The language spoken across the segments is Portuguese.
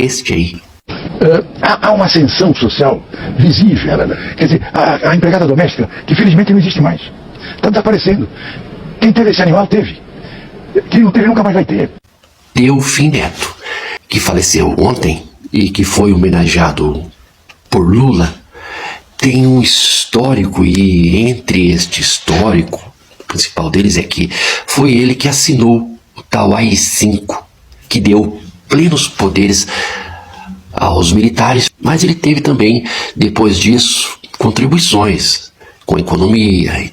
este aí. Há uma ascensão social visível. Quer dizer, a empregada doméstica, que felizmente não existe mais, está desaparecendo. Quem teve esse animal teve. Quem não teve nunca mais vai ter. Delfim Neto, que faleceu ontem e que foi homenageado por Lula, tem um histórico, e entre este histórico, o principal deles é que foi ele que assinou o tal AI-5, que deu plenos poderes aos militares, mas ele teve também, depois disso, contribuições com a economia.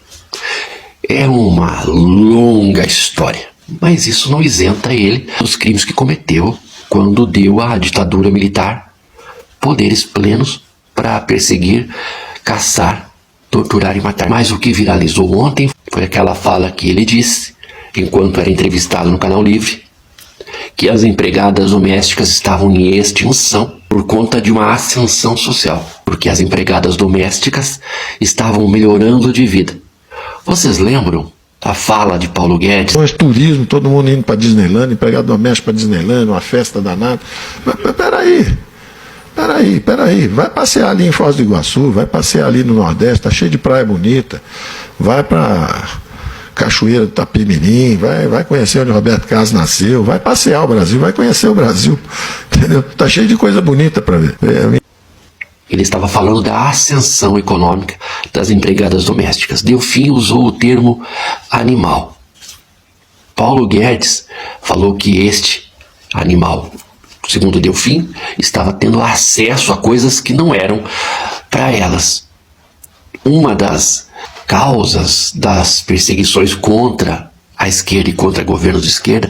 É uma longa história, mas isso não isenta ele dos crimes que cometeu quando deu à ditadura militar poderes plenos para perseguir, caçar, torturar e matar. Mas o que viralizou ontem foi aquela fala que ele disse, enquanto era entrevistado no Canal Livre, que as empregadas domésticas estavam em extinção por conta de uma ascensão social, porque as empregadas domésticas estavam melhorando de vida. Vocês lembram a fala de Paulo Guedes? Hoje turismo, todo mundo indo para Disneyland, empregado doméstico para Disneyland, uma festa danada. Mas peraí, vai passear ali em Foz do Iguaçu, vai passear ali no Nordeste, tá cheio de praia bonita, vai para Cachoeira do Itapemirim, vai conhecer onde Roberto Carlos nasceu, vai passear o Brasil, vai conhecer o Brasil, entendeu? Tá cheio de coisa bonita para ver. Ele estava falando da ascensão econômica das empregadas domésticas. Delfim usou o termo animal. Paulo Guedes falou que este animal, segundo Delfim, estava tendo acesso a coisas que não eram para elas. Uma das causas das perseguições contra a esquerda e contra governos de esquerda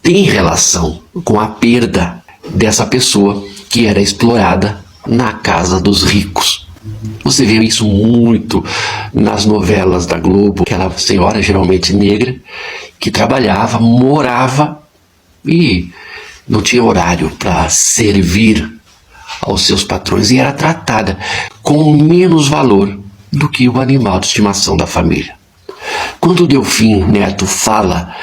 tem relação com a perda dessa pessoa que era explorada na casa dos ricos. Você vê isso muito nas novelas da Globo, aquela senhora geralmente negra que trabalhava, morava e não tinha horário para servir aos seus patrões e era tratada com menos valor do que o animal de estimação da família. Quando o Delfim Neto fala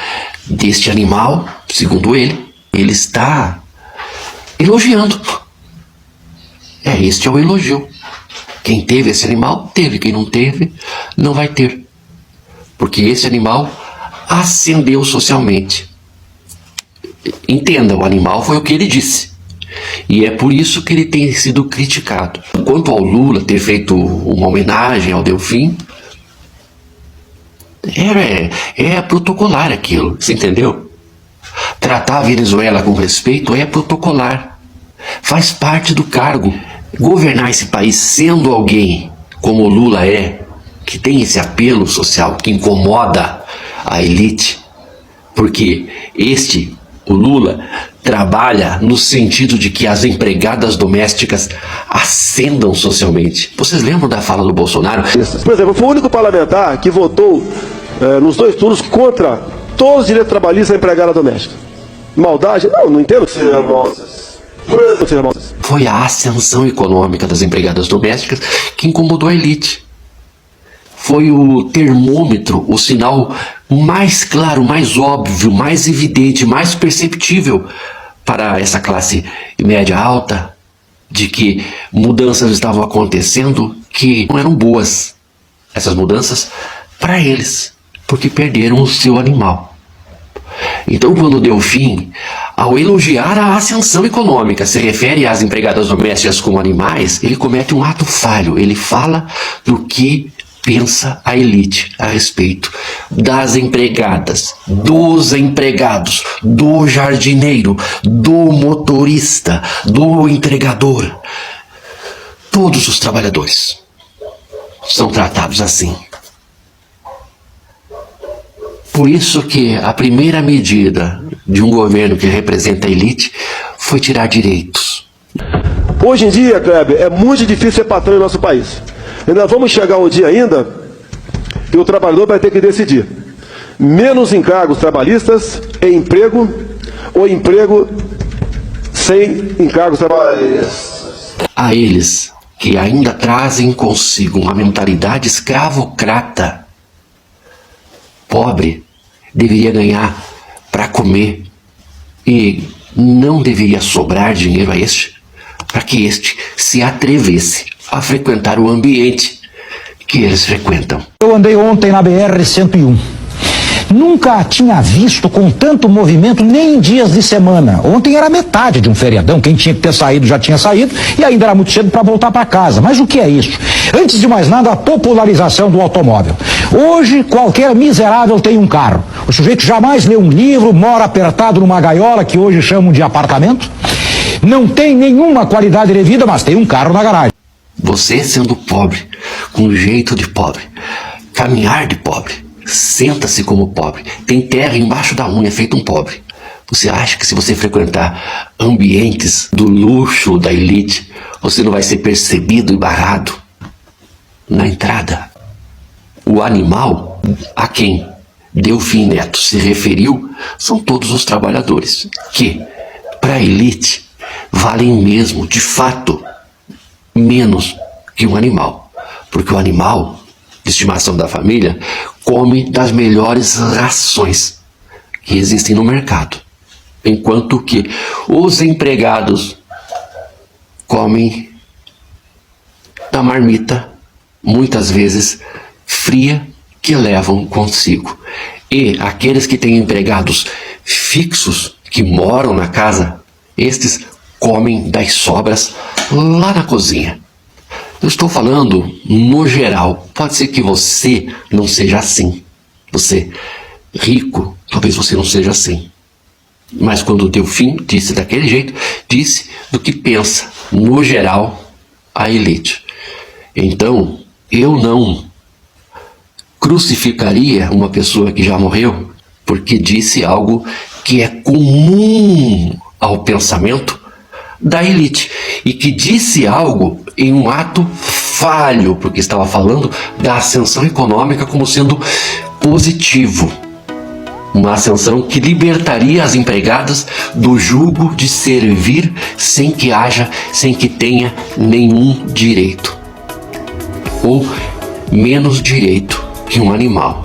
deste animal, segundo ele está elogiando. Este é o elogio. Quem teve esse animal, teve. Quem não teve, não vai ter. Porque esse animal ascendeu socialmente. Entenda, o animal foi o que ele disse. E é por isso que ele tem sido criticado. Quanto ao Lula ter feito uma homenagem ao Delfim, é protocolar aquilo, você entendeu? Tratar a Venezuela com respeito é protocolar. Faz parte do cargo. Governar esse país sendo alguém como o Lula que tem esse apelo social, que incomoda a elite, porque o Lula, trabalha no sentido de que as empregadas domésticas ascendam socialmente. Vocês lembram da fala do Bolsonaro? Por exemplo, foi o único parlamentar que votou nos 2 turnos contra todos os direitos trabalhistas da empregada doméstica. Maldade? Não entendo. Foi a ascensão econômica das empregadas domésticas que incomodou a elite. Foi o termômetro, o sinal mais claro, mais óbvio, mais evidente, mais perceptível para essa classe média alta de que mudanças estavam acontecendo que não eram boas. Essas mudanças para eles, porque perderam o seu animal. Então, quando o Delfim, ao elogiar a ascensão econômica, se refere às empregadas domésticas como animais, ele comete um ato falho. Ele fala do que pensa a elite a respeito das empregadas, dos empregados, do jardineiro, do motorista, do entregador. Todos os trabalhadores são tratados assim. Por isso que a primeira medida de um governo que representa a elite foi tirar direitos. Hoje em dia, Kleber, é muito difícil ser patrão no nosso país. E nós vamos chegar um dia ainda que o trabalhador vai ter que decidir. Menos encargos trabalhistas em emprego ou emprego sem encargos trabalhistas. A eles que ainda trazem consigo uma mentalidade escravocrata, pobre, deveria ganhar para comer e não deveria sobrar dinheiro a este, para que este se atrevesse a frequentar o ambiente que eles frequentam. Eu andei ontem na BR-101. Nunca tinha visto com tanto movimento nem em dias de semana. Ontem era metade de um feriadão, quem tinha que ter saído já tinha saído e ainda era muito cedo para voltar para casa. Mas o que é isso? Antes de mais nada, a popularização do automóvel. Hoje, qualquer miserável tem um carro. O sujeito jamais lê um livro, mora apertado numa gaiola que hoje chamam de apartamento, não tem nenhuma qualidade de vida, mas tem um carro na garagem. Você sendo pobre, com jeito de pobre, caminhar de pobre, senta-se como pobre, tem terra embaixo da unha feito um pobre. Você acha que se você frequentar ambientes do luxo, da elite, você não vai ser percebido e barrado na entrada? O animal a quem Delfim Neto se referiu são todos os trabalhadores, que, para a elite, valem mesmo, de fato, menos que um animal. Porque o animal de estimação da família come das melhores rações que existem no mercado, enquanto que os empregados comem da marmita, muitas vezes fria, que levam consigo. E aqueles que têm empregados fixos, que moram na casa, estes comem das sobras lá na cozinha. Eu estou falando no geral. Pode ser que você não seja assim. Você, rico, talvez você não seja assim. Mas quando o Delfim disse daquele jeito, disse do que pensa, no geral, a elite. Então, eu não crucificaria uma pessoa que já morreu porque disse algo que é comum ao pensamento da elite e que disse algo em um ato falho, porque estava falando da ascensão econômica como sendo positivo. Uma ascensão que libertaria as empregadas do jugo de servir sem que tenha nenhum direito. Ou menos direito que um animal.